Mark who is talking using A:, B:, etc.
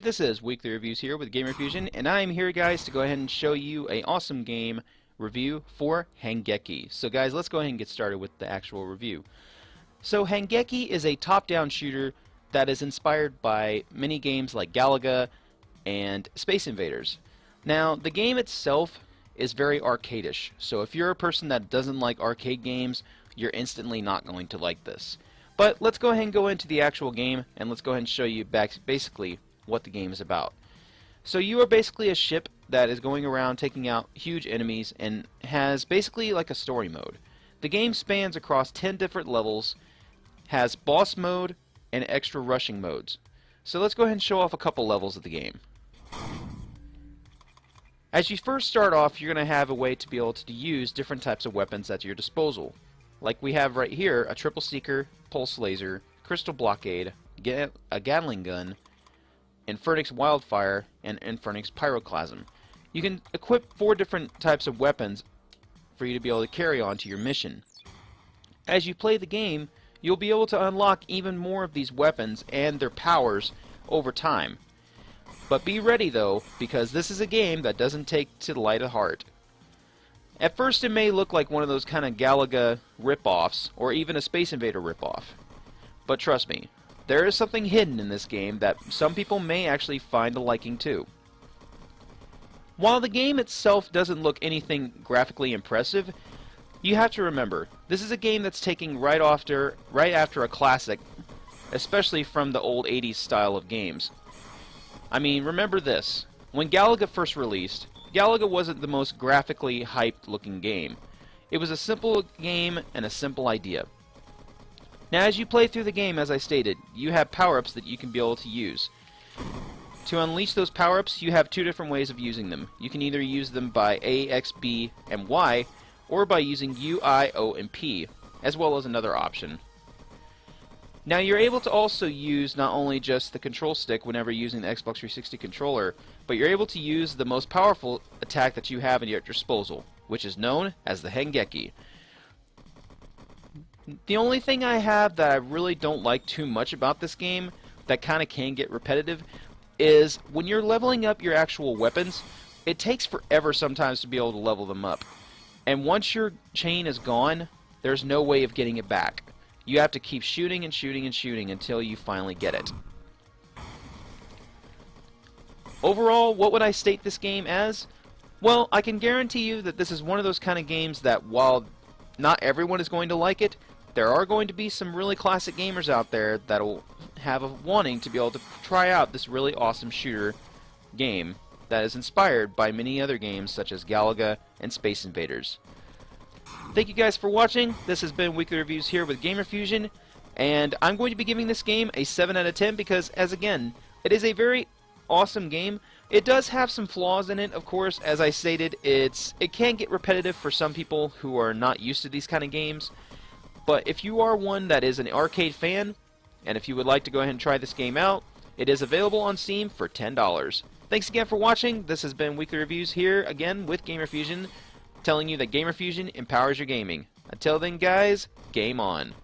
A: This is Weekly Reviews here with Gamer Fusion, and I'm here, guys, to go ahead and show you an awesome game review for Hangeki. So, guys, let's go ahead and get started with the actual review. So, Hangeki is a top-down shooter that is inspired by many games like Galaga and Space Invaders. Now, the game itself is very arcadish, so if you're a person that doesn't like arcade games, you're instantly not going to like this. But let's go ahead and go into the actual game, and let's go ahead and show you basically what the game is about. So you are basically a ship that is going around taking out huge enemies and has basically like a story mode. The game spans across 10 different levels, has boss mode and extra rushing modes. So let's go ahead and show off a couple levels of the game. As you first start off, you're going to have a way to be able to use different types of weapons at your disposal. Like we have right here, a triple seeker, pulse laser, crystal blockade, a Gatling gun, Infernix Wildfire, and Infernix Pyroclasm. You can equip 4 different types of weapons for you to be able to carry on to your mission. As you play the game, you'll be able to unlock even more of these weapons and their powers over time. But be ready though, because this is a game that doesn't take to the light of heart. At first it may look like one of those kind of Galaga rip-offs, or even a Space Invader rip-off. But trust me, there is something hidden in this game that some people may actually find a liking to. While the game itself doesn't look anything graphically impressive, you have to remember, this is a game that's taking right after a classic, especially from the old 80s style of games. I mean, remember this, when Galaga first released, Galaga wasn't the most graphically hyped looking game. It was a simple game and a simple idea. Now, as you play through the game, as I stated, you have power-ups that you can be able to use. To unleash those power-ups, you have 2 different ways of using them. You can either use them by A, X, B, and Y, or by using U, I, O, and P, as well as another option. Now, you're able to also use not only just the control stick whenever using the Xbox 360 controller, but you're able to use the most powerful attack that you have at your disposal, which is known as the Hangeki. The only thing I have that I really don't like too much about this game, that kind of can get repetitive, is when you're leveling up your actual weapons, it takes forever sometimes to be able to level them up. And once your chain is gone, there's no way of getting it back. You have to keep shooting and shooting and shooting until you finally get it. Overall, what would I state this game as? Well, I can guarantee you that this is one of those kind of games that while not everyone is going to like it, there are going to be some really classic gamers out there that will have a wanting to be able to try out this really awesome shooter game that is inspired by many other games such as Galaga and Space Invaders. Thank you guys for watching. This has been Weekly Reviews here with Gamer Fusion, and I'm going to be giving this game a 7 out of 10 because, as again, it is a very awesome game. It does have some flaws in it, of course. As I stated, it can get repetitive for some people who are not used to these kind of games. But if you are one that is an arcade fan, and if you would like to go ahead and try this game out, it is available on Steam for $10. Thanks again for watching. This has been Weekly Reviews here again with Gamer Fusion, telling you that Gamer Fusion empowers your gaming. Until then, guys, game on.